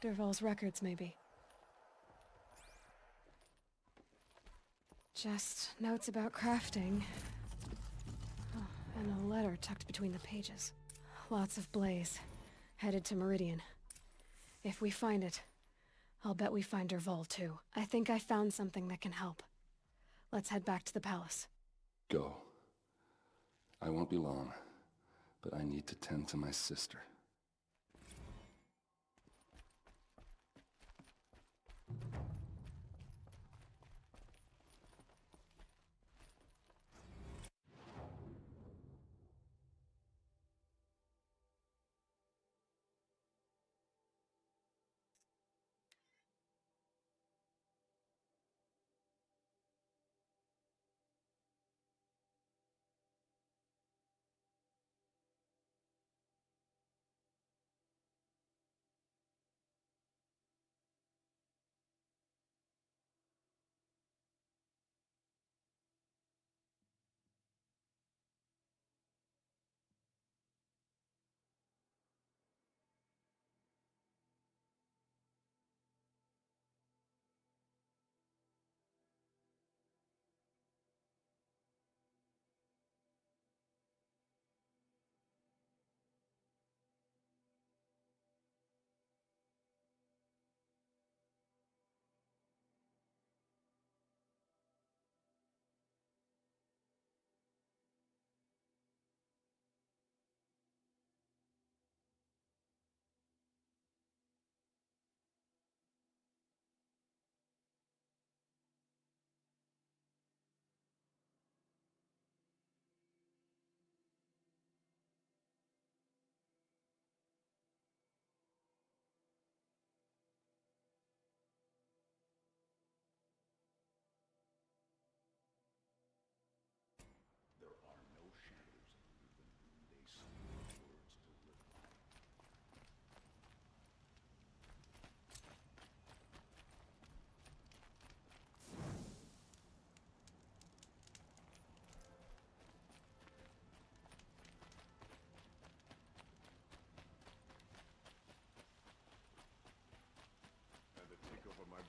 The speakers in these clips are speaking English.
Derval's records, maybe. Just notes about crafting. Oh, and a letter tucked between the pages. Lots of blaze. Headed to Meridian. If we find it, I'll bet we find Derval too. I think I found something that can help. Let's head back to the palace. Go. I won't be long, but I need to tend to my sister.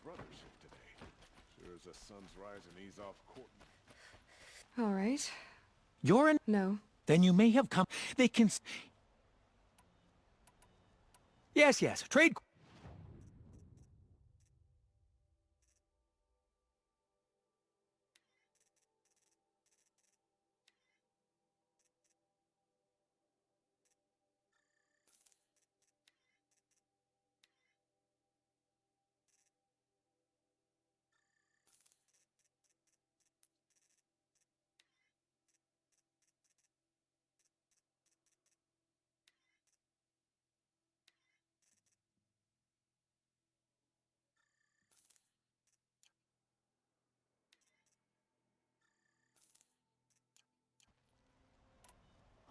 Brother shift today. Sure as the sun's rising, he's off court. All right. You're in? No. Then you may have come. They can. Yes, yes. Trade.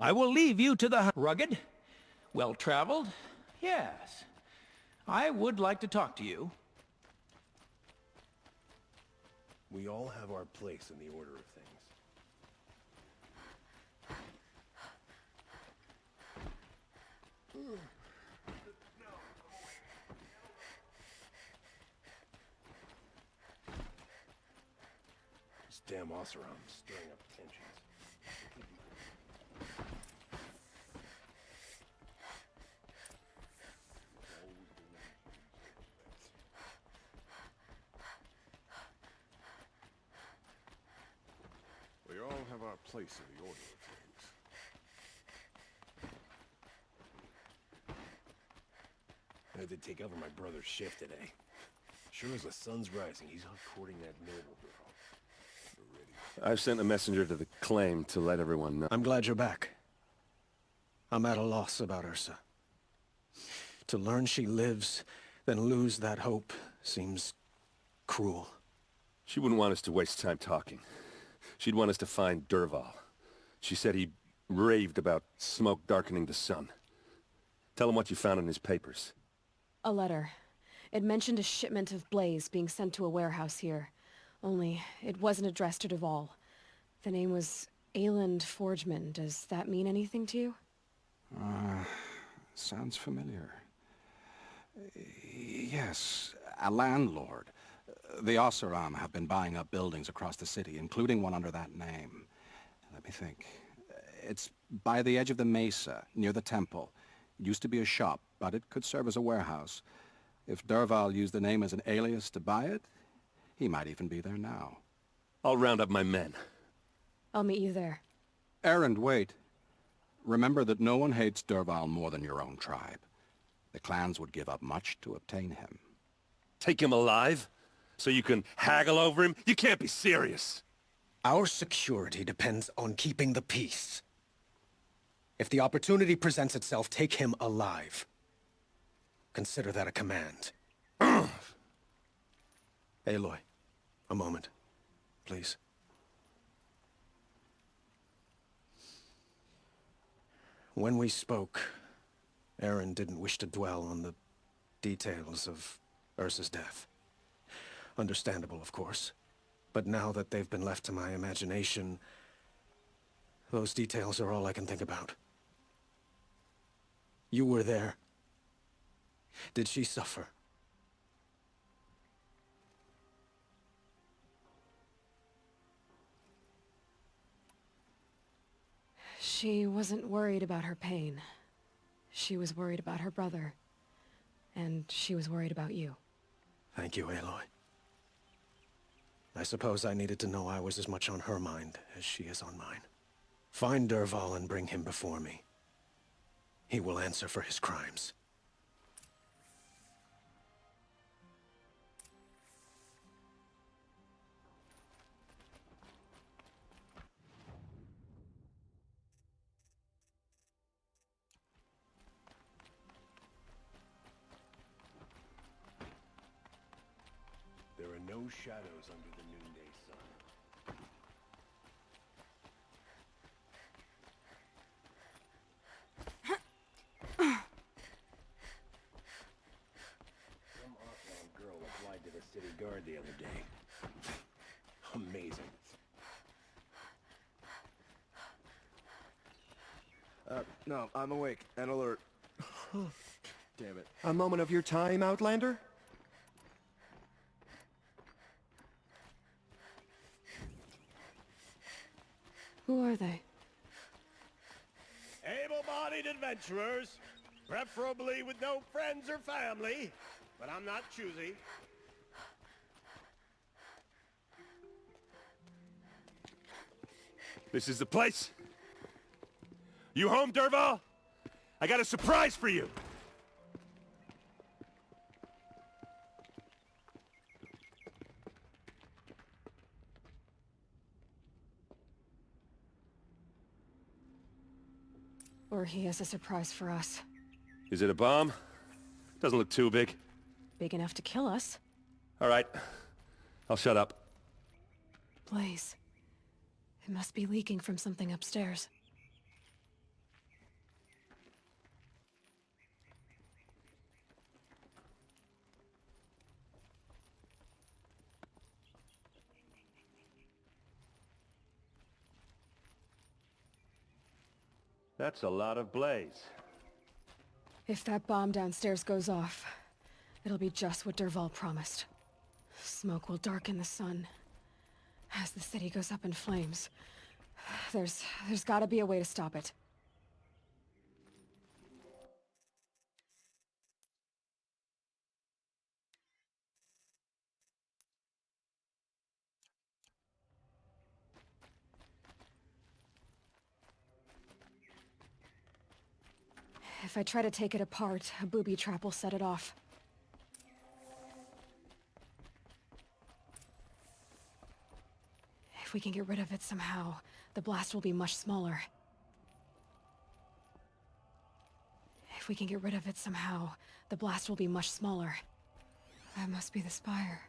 I will leave you to the rugged, well-traveled. Yes. I would like to talk to you. We all have our place in the order of things. This damn Oseram's stirring up tensions. We all have our place in the order of things. I had to take over my brother's shift today. Sure as the sun's rising, he's out courting that noble girl. I've sent a messenger to the claim to let everyone know. I'm glad you're back. I'm at a loss about Ursa. To learn she lives, then lose that hope, seems cruel. She wouldn't want us to waste time talking. She'd want us to find Derval. She said he raved about smoke darkening the sun. Tell him what you found in his papers. A letter. It mentioned a shipment of blaze being sent to a warehouse here. Only, it wasn't addressed to Derval. The name was Ayland Forgeman. Does that mean anything to you? Sounds familiar. Yes, a landlord. The Oseram have been buying up buildings across the city, including one under that name. Let me think. It's by the edge of the mesa, near the temple. It used to be a shop, but it could serve as a warehouse. If Derval used the name as an alias to buy it, he might even be there now. I'll round up my men. I'll meet you there. Erend, wait. Remember that no one hates Derval more than your own tribe. The clans would give up much to obtain him. Take him alive? So you can haggle over him? You can't be serious. Our security depends on keeping the peace. If the opportunity presents itself, take him alive. Consider that a command. Aloy, a moment, please. When we spoke, Aaron didn't wish to dwell on the details of Ursa's death. Understandable, of course. But now that they've been left to my imagination, those details are all I can think about. You were there. Did she suffer? She wasn't worried about her pain. She was worried about her brother. And she was worried about you. Thank you, Aloy. I suppose I needed to know I was as much on her mind as she is on mine. Find Derval and bring him before me. He will answer for his crimes. There are no shadows under the noonday sun. Some off-land girl applied to the city guard the other day. Amazing. No, I'm awake and alert. Damn it. A moment of your time, Outlander? Who are they? Able-bodied adventurers, preferably with no friends or family, but I'm not choosy. This is the place? You home, Derval? I got a surprise for you! Or he has a surprise for us. Is it a bomb? Doesn't look too big. Big enough to kill us. All right. I'll shut up. Blaze. It must be leaking from something upstairs. That's a lot of blaze. If that bomb downstairs goes off, it'll be just what Derval promised. Smoke will darken the sun. As the city goes up in flames, there's gotta be a way to stop it. If I try to take it apart, a booby trap will set it off. If we can get rid of it somehow, the blast will be much smaller. If we can get rid of it somehow, the blast will be much smaller. That must be the spire.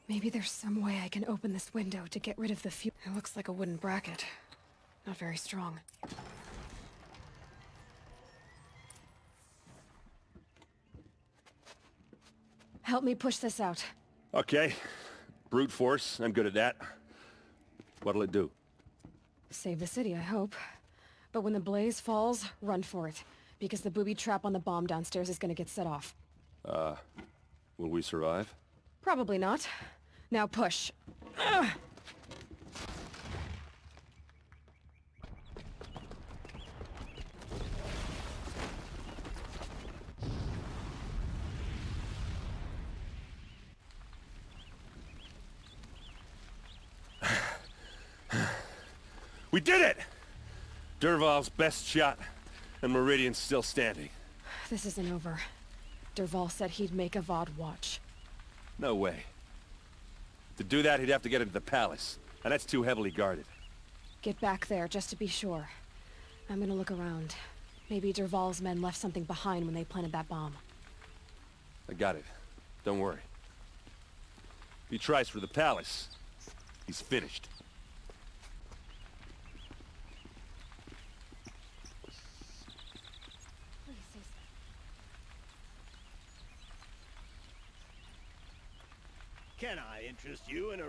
Maybe there's some way I can open this window to get rid of the fuel. It looks like a wooden bracket. Not very strong. Help me push this out. Okay. Brute force, I'm good at that. What'll it do? Save the city, I hope. But when the blaze falls, run for it. Because the booby trap on the bomb downstairs is gonna get set off. Will we survive? Probably not. Now push. Ugh. We did it! Dervahl's best shot, and Meridian's still standing. This isn't over. Dervahl said he'd make a VOD watch. No way. To do that, he'd have to get into the palace, and that's too heavily guarded. Get back there, just to be sure. I'm gonna look around. Maybe Dervahl's men left something behind when they planted that bomb. I got it. Don't worry. If he tries for the palace, he's finished. Can I interest you in a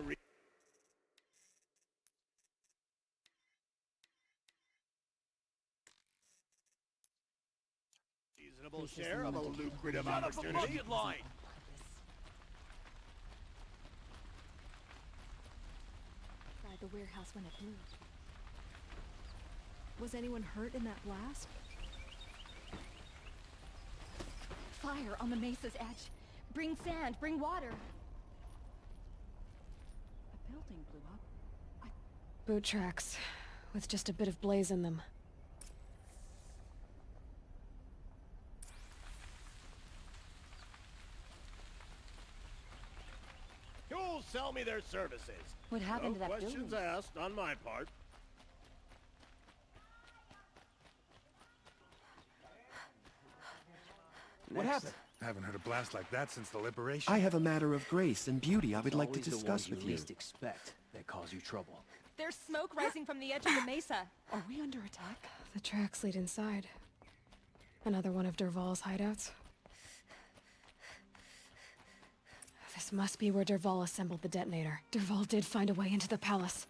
reasonable share of a lucrative opportunity? Line. The warehouse when it blew. Was anyone hurt in that blast? Fire on the mesa's edge. Bring sand, bring water. A building blew up. Boot tracks, with just a bit of blaze in them. You'll sell me their services. What happened to No that questions building? asked on my part. What happened? I haven't heard a blast like that since the liberation. I have a matter of grace and beauty I would like to Always the discuss ones with you you. least expect that cause you trouble. There's smoke rising from the edge of the mesa. Are we under attack? The tracks lead inside. Another one of Dervahl's hideouts. This must be where Dervahl assembled the detonator. Dervahl did find a way into the palace.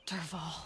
Dervahl.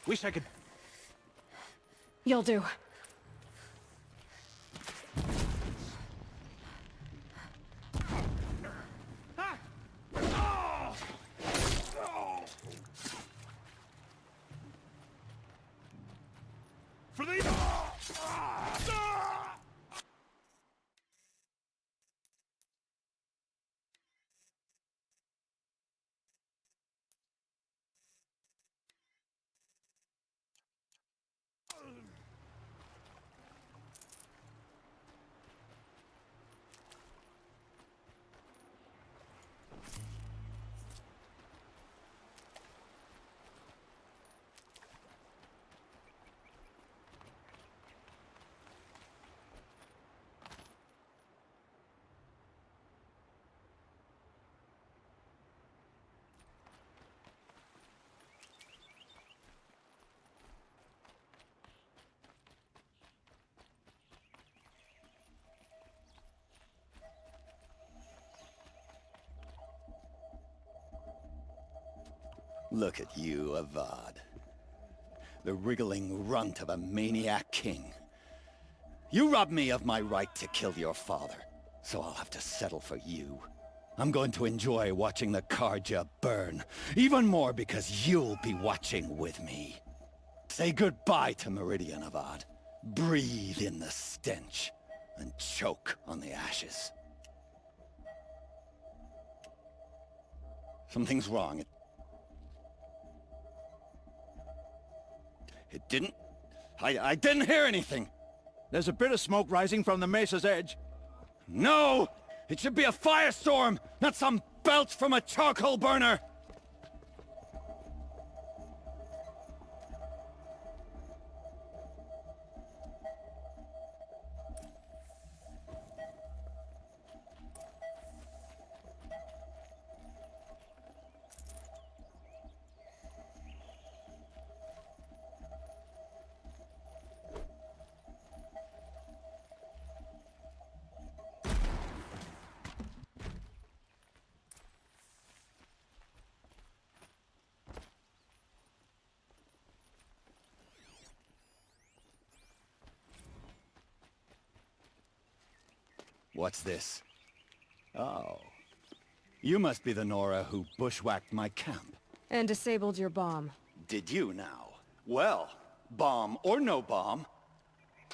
Wish I could... You'll do. For the... Look at you, Avad. The wriggling runt of a maniac king. You robbed me of my right to kill your father, so I'll have to settle for you. I'm going to enjoy watching the Karja burn, even more because you'll be watching with me. Say goodbye to Meridian, Avad. Breathe in the stench, and choke on the ashes. Something's wrong. It didn't... I didn't hear anything! There's a bit of smoke rising from the mesa's edge. No! It should be a firestorm, not some belch from a charcoal burner! What's this? Oh. You must be the Nora who bushwhacked my camp. And disabled your bomb. Did you now? Well, bomb or no bomb,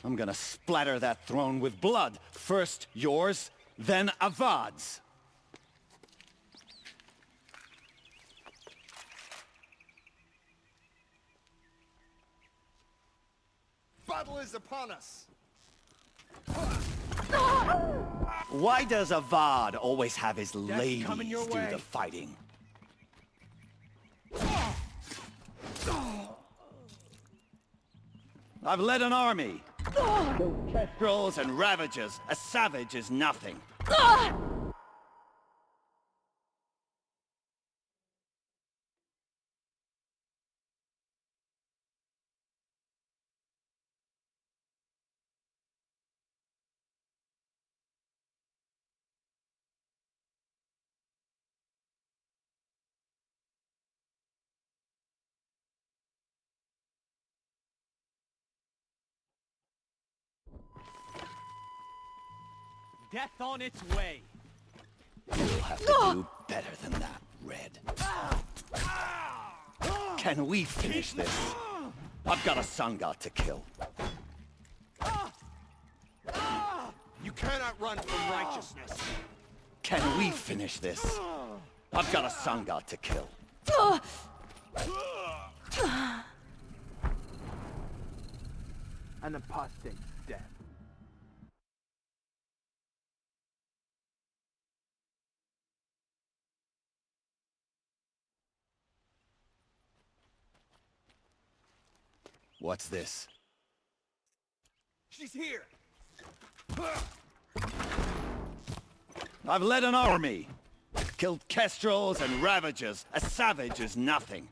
I'm gonna splatter that throne with blood. First yours, then Avad's. Battle is upon us! Why does Avad always have his ladies coming your do way. the fighting? I've led an army. Killed kestrels and ravages. A savage is nothing. Death on its way. You'll have to do better than that, Red. Can we finish this? I've got a sun god to kill. You cannot run from righteousness. Can we finish this? I've got a sun god to kill. An apostate's death. What's this? She's here! I've led an army. Killed kestrels and ravages. A savage is nothing.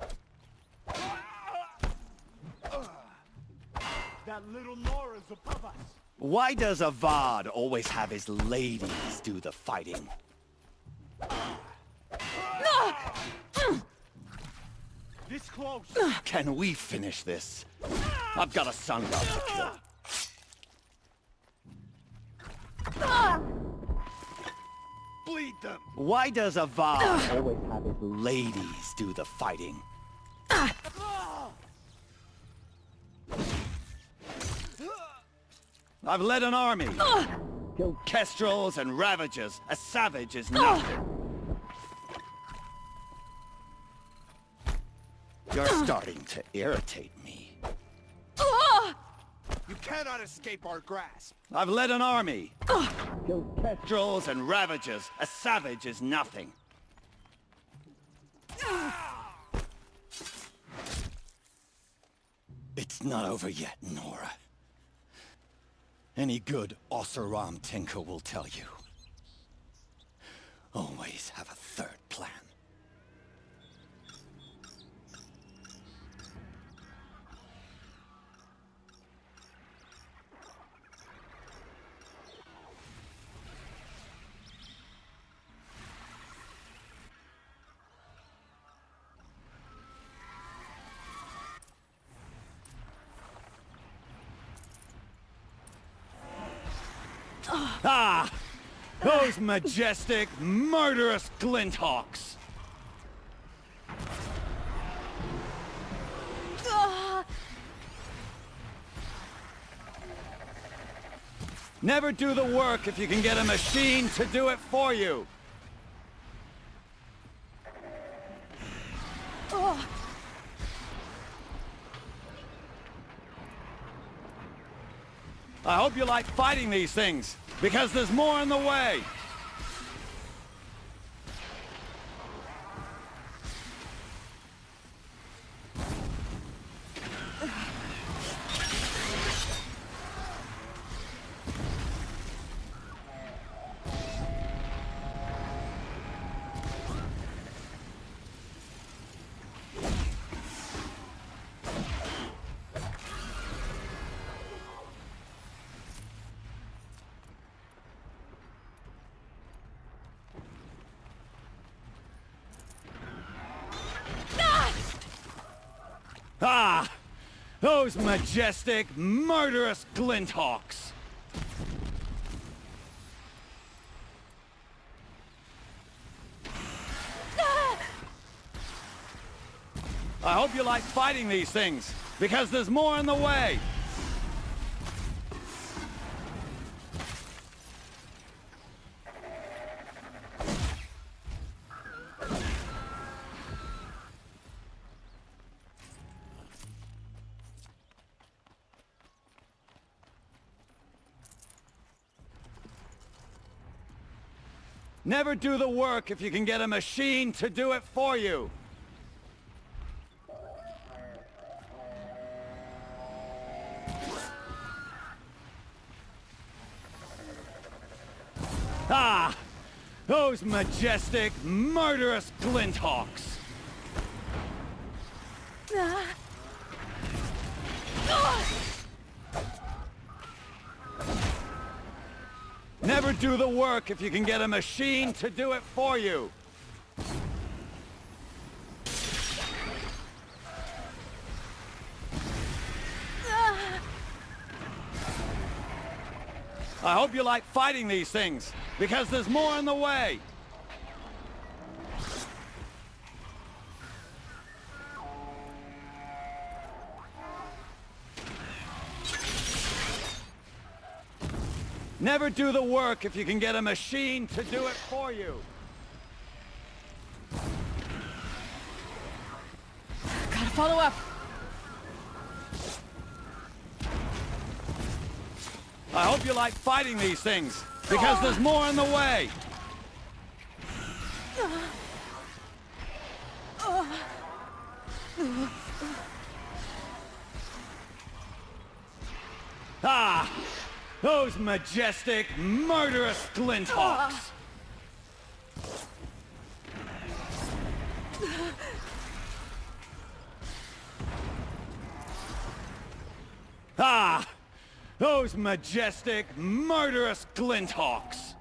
That little Nora's above us. Why does Avad always have his ladies do the fighting? This close. Can we finish this? I've got a sun god to kill. Bleed them! Why does Avad always have his ladies do the fighting? I've led an army. Killed kestrels and ravages. A savage is nothing. You're starting to irritate me. You cannot escape our grasp. I've led an army. Killed kestrels and ravages. A savage is nothing. It's not over yet, Nora. Any good Oseram tinker will tell you. Always have a third plan. Ah! Those majestic, murderous glinthawks! Never do the work if you can get a machine to do it for you. Oh. I hope you like fighting these things, because there's more in the way. Ah! Those majestic, murderous glinthawks! I hope you like fighting these things, because there's more in the way. Never do the work if you can get a machine to do it for you. Ah! Those majestic, murderous glinthawks! Never do the work if you can get a machine to do it for you. I hope you like fighting these things, because there's more in the way. Never do the work if you can get a machine to do it for you. Gotta follow up. I hope you like fighting these things, because there's more in the way. Ah! Those majestic, murderous glinthawks! Ah! Those majestic, murderous glinthawks!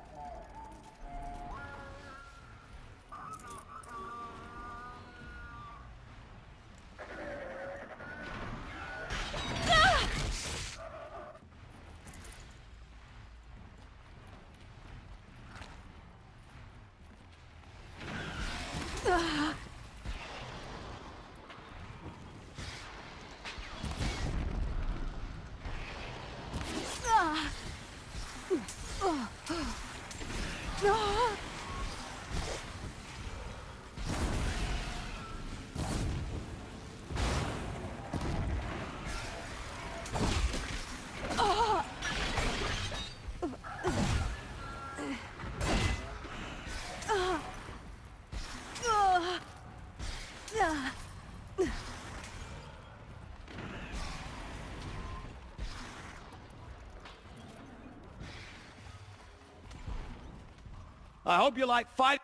I hope you like fighting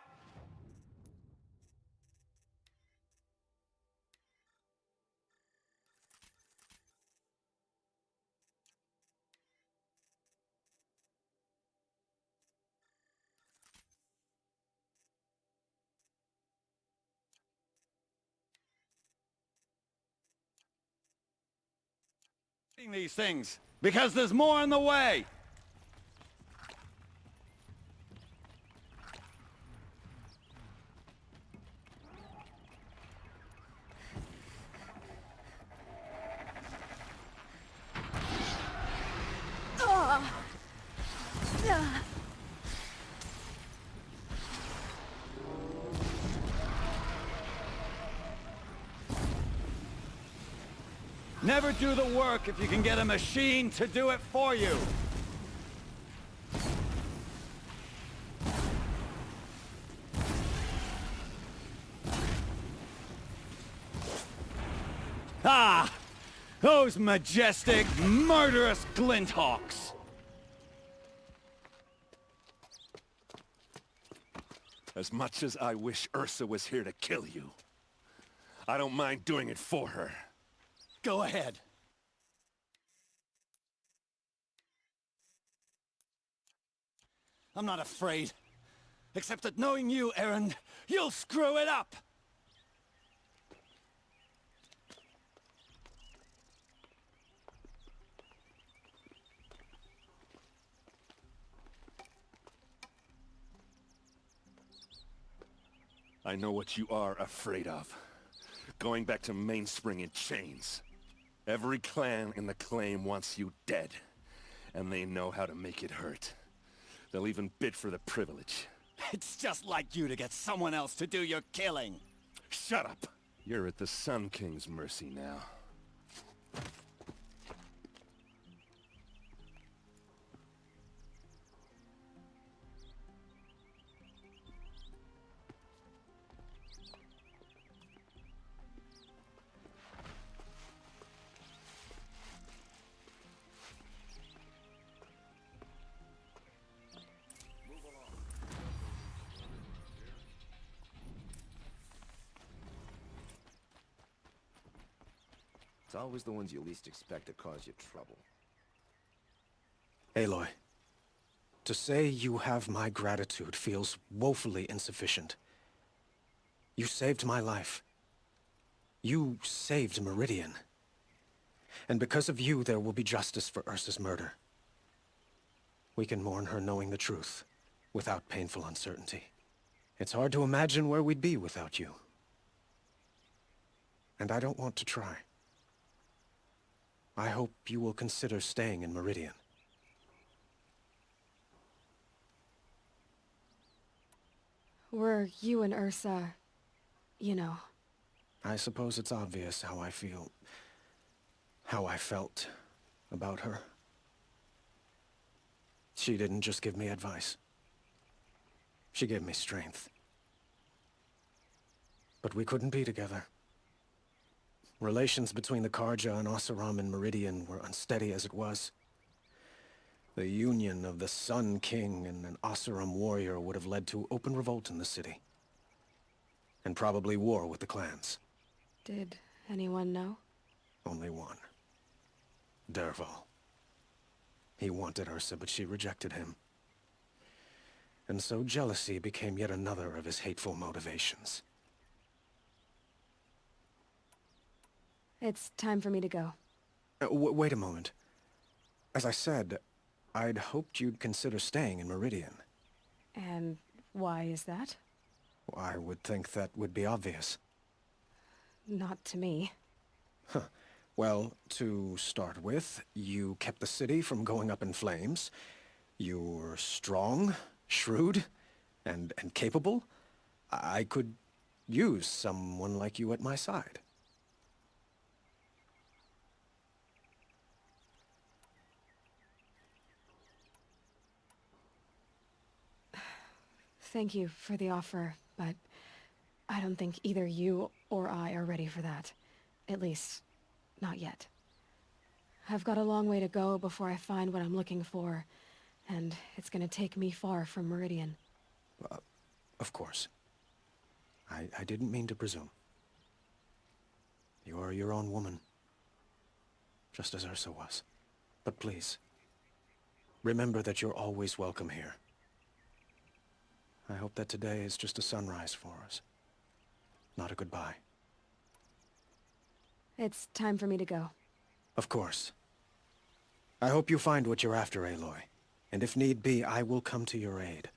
these things, because there's more in the way. Never do the work if you can get a machine to do it for you. Ah! Those majestic, murderous glinthawks! As much as I wish Ursa was here to kill you, I don't mind doing it for her. Go ahead. I'm not afraid. Except that knowing you, Aaron, you'll screw it up! I know what you are afraid of. Going back to Mainspring in chains. Every clan in the claim wants you dead. And they know how to make it hurt. They'll even bid for the privilege. It's just like you to get someone else to do your killing. Shut up! You're at the Sun King's mercy now. It's always the ones you least expect to cause you trouble. Aloy, to say you have my gratitude feels woefully insufficient. You saved my life. You saved Meridian. And because of you, there will be justice for Ursa's murder. We can mourn her knowing the truth, without painful uncertainty. It's hard to imagine where we'd be without you. And I don't want to try. I hope you will consider staying in Meridian. Were you and Ursa, you know? I suppose it's obvious how I feel, how I felt about her. She didn't just give me advice. She gave me strength. But we couldn't be together. Relations between the Karja and Oseram and Meridian were unsteady as it was. The union of the Sun King and an Oseram warrior would have led to open revolt in the city. And probably war with the clans. Did anyone know? Only one. Dervahl. He wanted Ursa, but she rejected him. And so jealousy became yet another of his hateful motivations. It's time for me to go. Wait a moment. As I said, I'd hoped you'd consider staying in Meridian. And why is that? I would think that would be obvious. Not to me. Huh. Well, to start with, you kept the city from going up in flames. You were strong, shrewd, and capable. I could use someone like you at my side. Thank you for the offer, but I don't think either you or I are ready for that. At least, not yet. I've got a long way to go before I find what I'm looking for, and it's gonna take me far from Meridian. Of course. I didn't mean to presume. You are your own woman, just as Ursa was. But please, remember that you're always welcome here. I hope that today is just a sunrise for us, not a goodbye. It's time for me to go. Of course. I hope you find what you're after, Aloy. And if need be, I will come to your aid.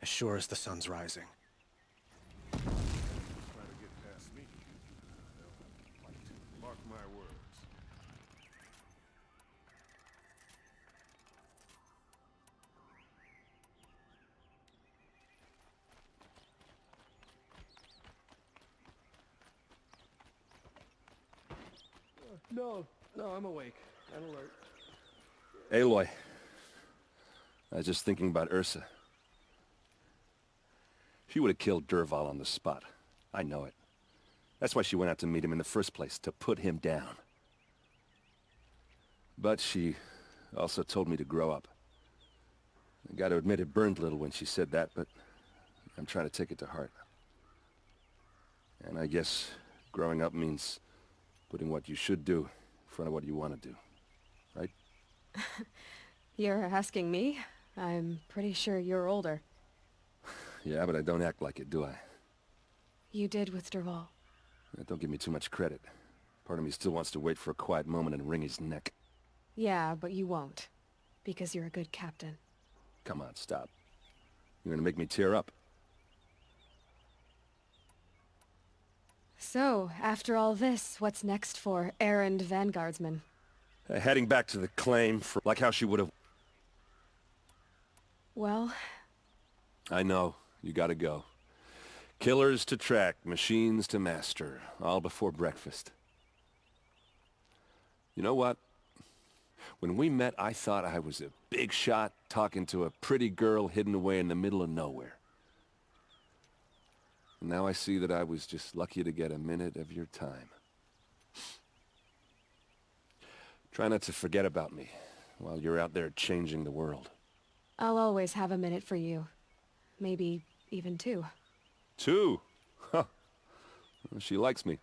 As sure as the sun's rising. Try to get past me. They'll have to fight. Mark my words. No, I'm awake and alert. Aloy. I was just thinking about Ursa. She would have killed Dervahl on the spot. I know it. That's why she went out to meet him in the first place, to put him down. But she also told me to grow up. I gotta admit it burned a little when she said that, but I'm trying to take it to heart. And I guess growing up means putting what you should do in front of what you want to do. Right? You're asking me? I'm pretty sure you're older. Yeah, but I don't act like it, do I? You did with Dervahl. Don't give me too much credit. Part of me still wants to wait for a quiet moment and wring his neck. Yeah, but you won't. Because you're a good captain. Come on, stop. You're gonna make me tear up. So, after all this, what's next for errand vanguardsman? Heading back to the claim for like how she would have... Well... I know. You gotta go. Killers to track, machines to master, all before breakfast. You know what? When we met, I thought I was a big shot talking to a pretty girl hidden away in the middle of nowhere. And now I see that I was just lucky to get a minute of your time. Try not to forget about me while you're out there changing the world. I'll always have a minute for you. Maybe even two. Two? Huh. Well, she likes me.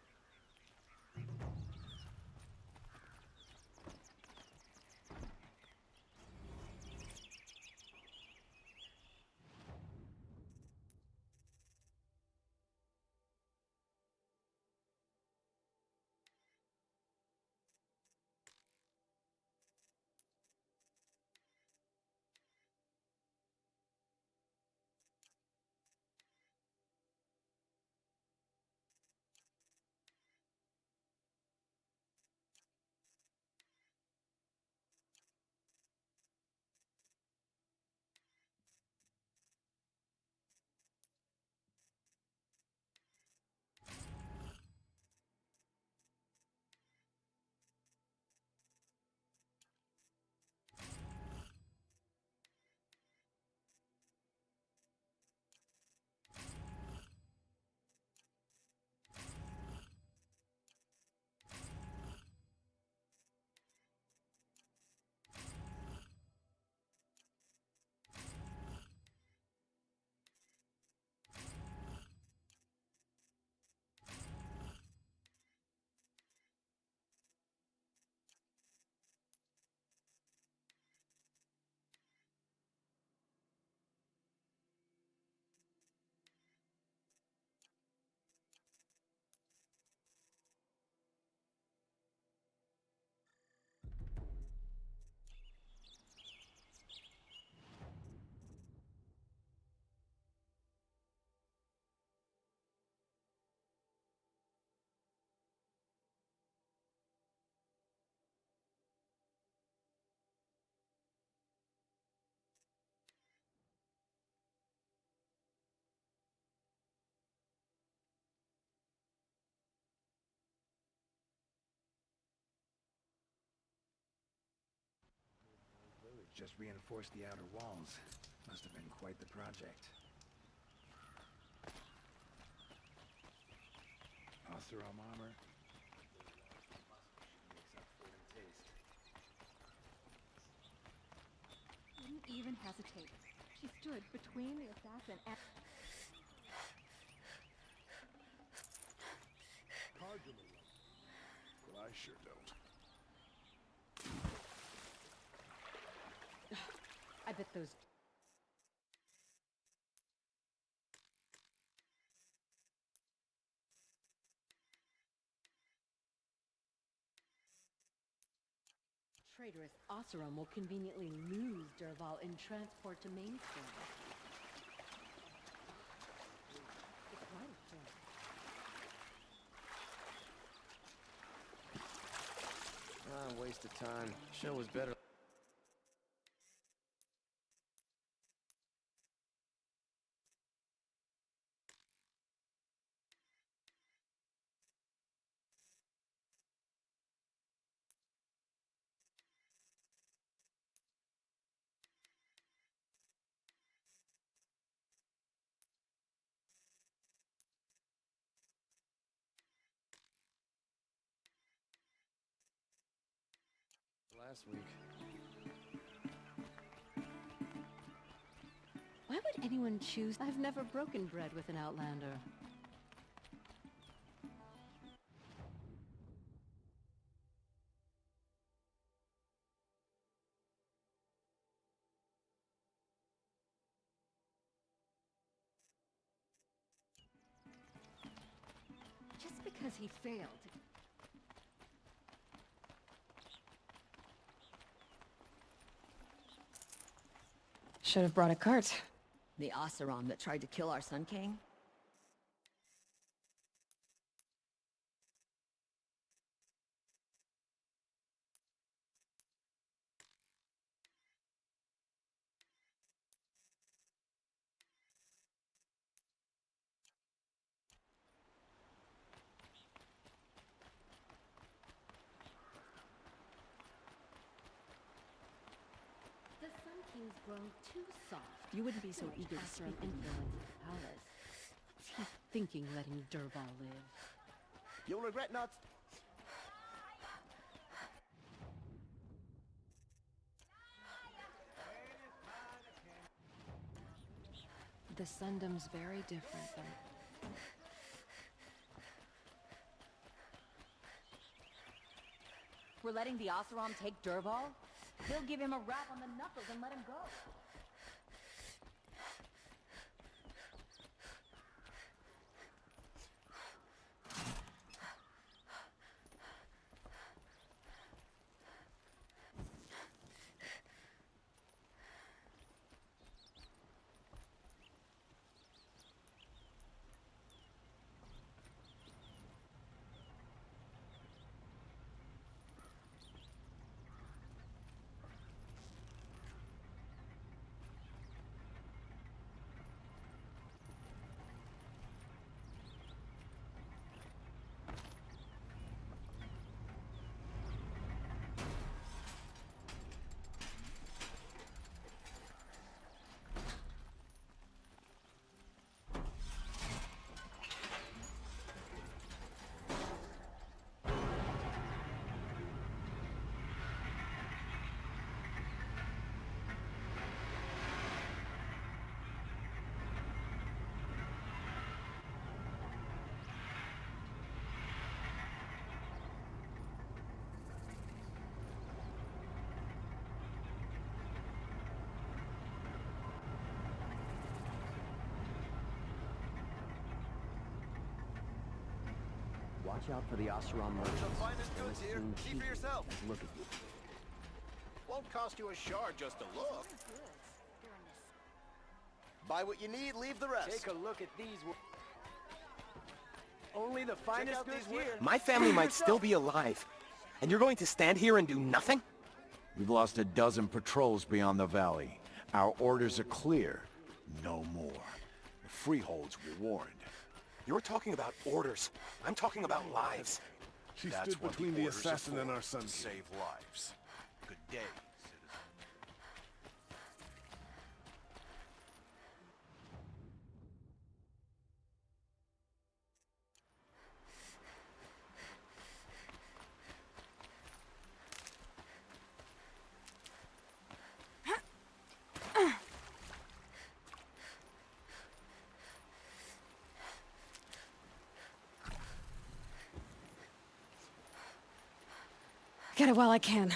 Just reinforced the outer walls. Must have been quite the project. Oseram armor. Didn't even hesitate. She stood between the assassin and... But I sure don't. I bet those... Traitorous Oseram will conveniently lose Dervahl in transport to Mainspring. It's quite a threat. Waste of time. Show was better. last week. Why would anyone choose? I've never broken bread with an outlander. Just because he failed. Should have brought a cart. The Oseram that tried to kill our Sun King? The Sun King's grown too soft. You wouldn't be so eager to speak influence at the palace. What's he thinking, letting Dervahl live? You'll regret not... The Sundom's very different than... We're letting the Oseram take Dervahl? They'll give him a rap on the knuckles and let him go. Watch out for the Oseram merchants. The finest goods here. See for yourself. Look at you. Won't cost you a shard just to look. Buy what you need, leave the rest. Take a look at these. Only the finest goods here. My family might still be alive. And you're going to stand here and do nothing? We've lost a dozen patrols beyond the valley. Our orders are clear. No more. The freeholds were warned. You're talking about orders. I'm talking about lives. She That's stood what between the orders are assassin for, and our son. to save lives. Good day, citizen. Get it while I can.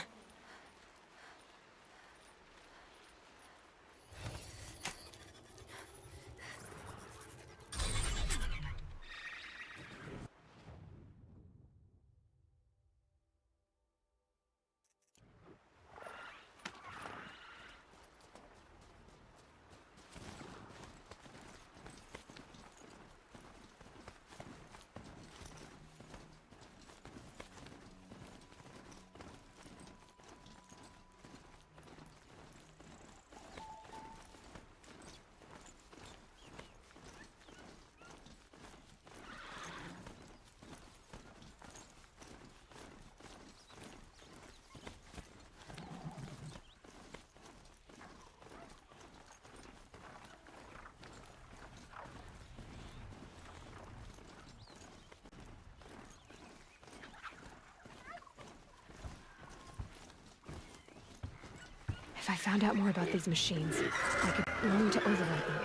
If I found out more about these machines, I could learn to override them.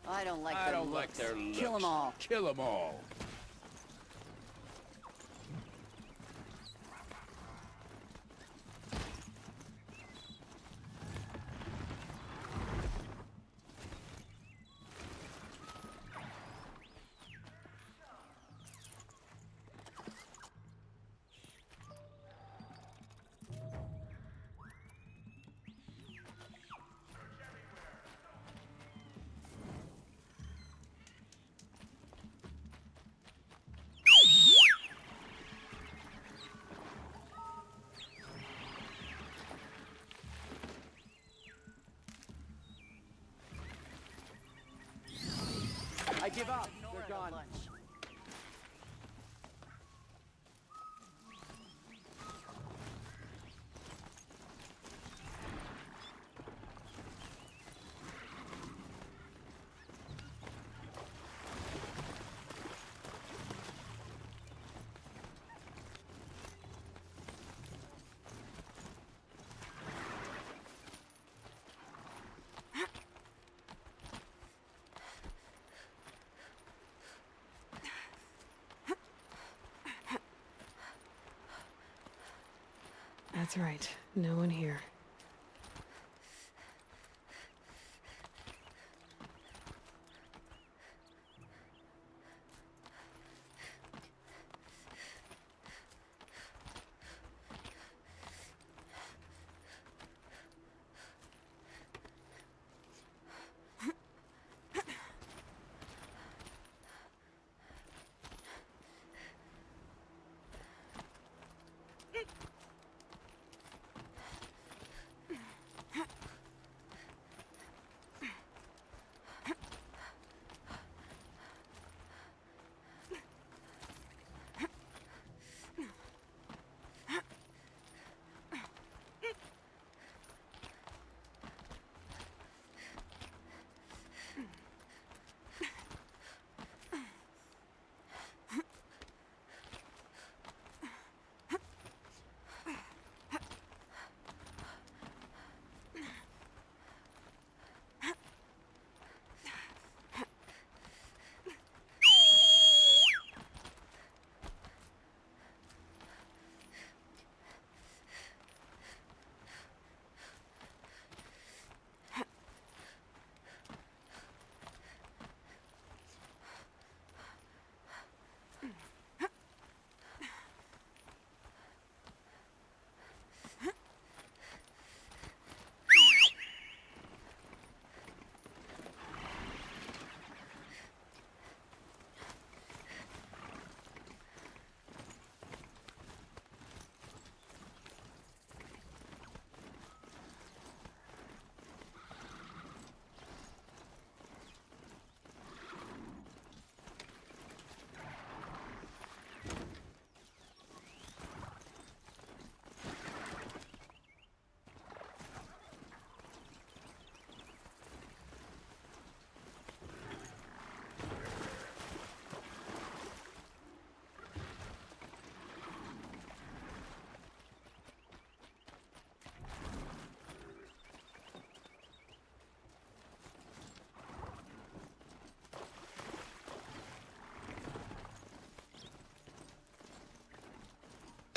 I don't like I their don't looks. like their looks. Kill them all. Kill them all. I give up. They're gone. That's right. No one here.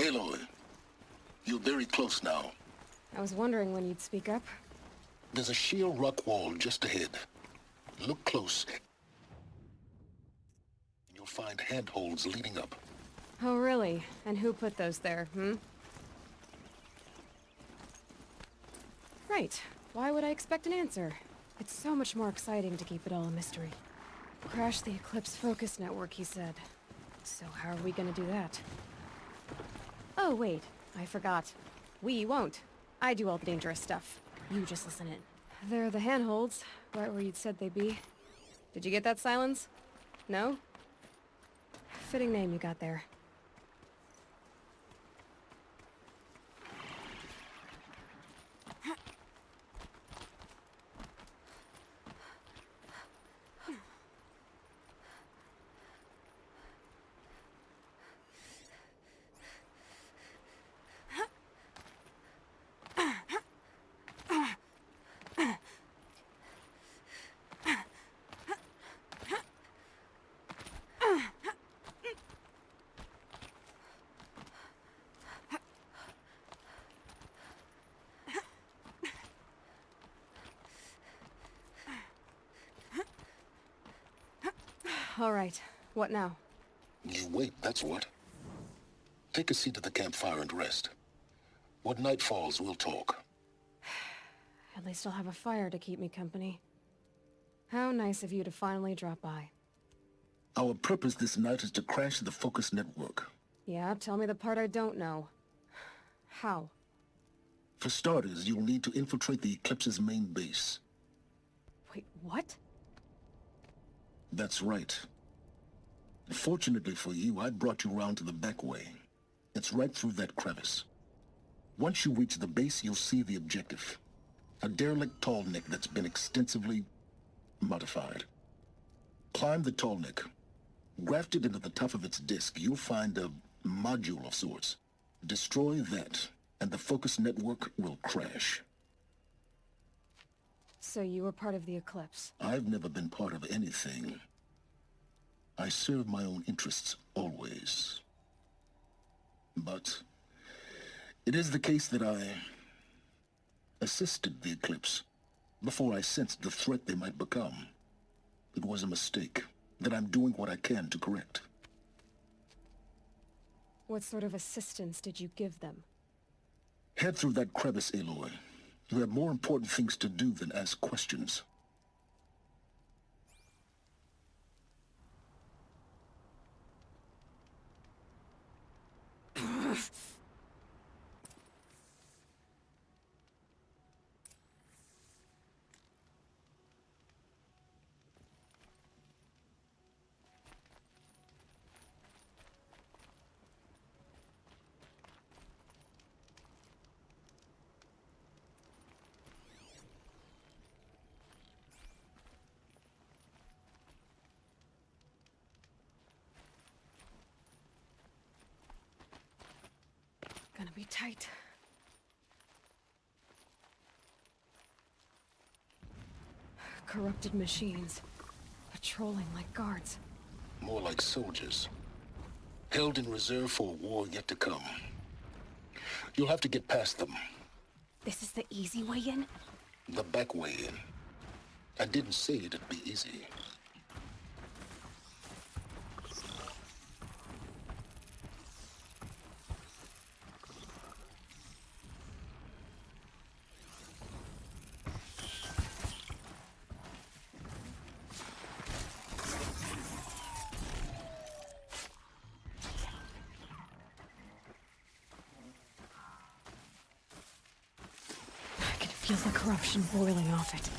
Aloy, you're very close now. I was wondering when you'd speak up. There's a sheer rock wall just ahead. Look close. You'll find handholds leading up. Oh, really? And who put those there, Right. Why would I expect an answer? It's so much more exciting to keep it all a mystery. Crash the Eclipse focus network, he said. So how are we gonna do that? Oh, wait. I forgot. We won't. I do all the dangerous stuff. You just listen in. They're the handholds, right where you'd said they'd be. Did you get that, Silence? No? Fitting name you got there. All right. What now? You wait, that's what. Take a seat at the campfire and rest. When night falls, we'll talk. At least I'll have a fire to keep me company. How nice of you to finally drop by. Our purpose this night is to crash the Focus network. Yeah, tell me the part I don't know. How? For starters, you'll need to infiltrate the Eclipse's main base. Wait, what? That's right. Fortunately for you, I brought you round to the back way. It's right through that crevice. Once you reach the base, you'll see the objective. A derelict tallneck that's been extensively modified. Climb the tallneck. Grafted into the top of its disk, you'll find a module of sorts. Destroy that, and the Focus network will crash. So you were part of the Eclipse? I've never been part of anything. I serve my own interests, always. But it is the case that I assisted the Eclipse before I sensed the threat they might become. It was a mistake that I'm doing what I can to correct. What sort of assistance did you give them? Head through that crevice, Aloy. You have more important things to do than ask questions. Gonna be tight. Corrupted machines. Patrolling like guards. More like soldiers. Held in reserve for a war yet to come. You'll have to get past them. This is the easy way in? The back way in. I didn't say it'd be easy. Feel the corruption boiling off it.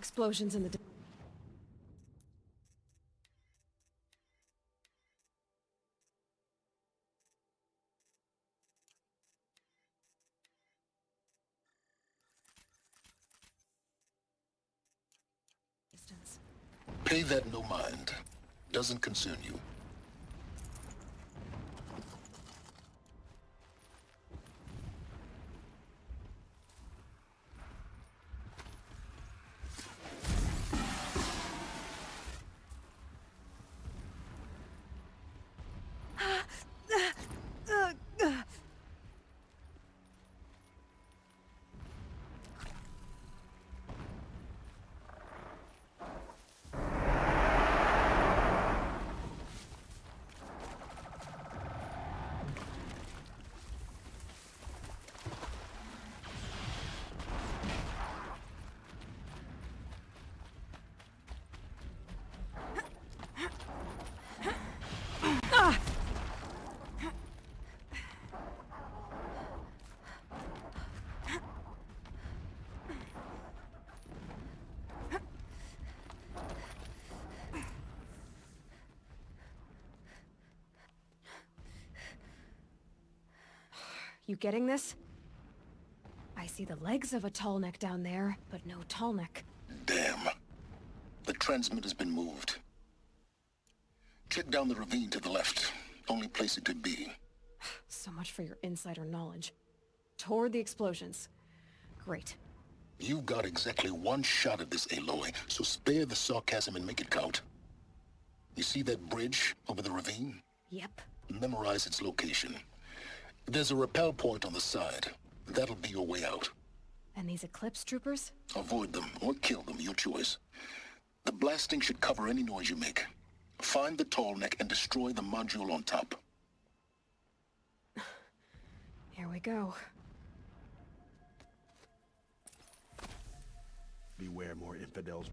Explosions in the... distance. Pay that no mind. Doesn't concern you. You getting this? I see the legs of a tall neck down there, but no tall neck. Damn. The transmitter's been moved. Check down the ravine to the left. Only place it could be. So much for your insider knowledge. Toward the explosions. Great. You've got exactly one shot at this, Aloy, so spare the sarcasm and make it count. You see that bridge over the ravine? Yep. Memorize its location. There's a rappel point on the side. That'll be your way out. And these Eclipse troopers? Avoid them or kill them, your choice. The blasting should cover any noise you make. Find the tall neck and destroy the module on top. Here we go. Beware more infidels.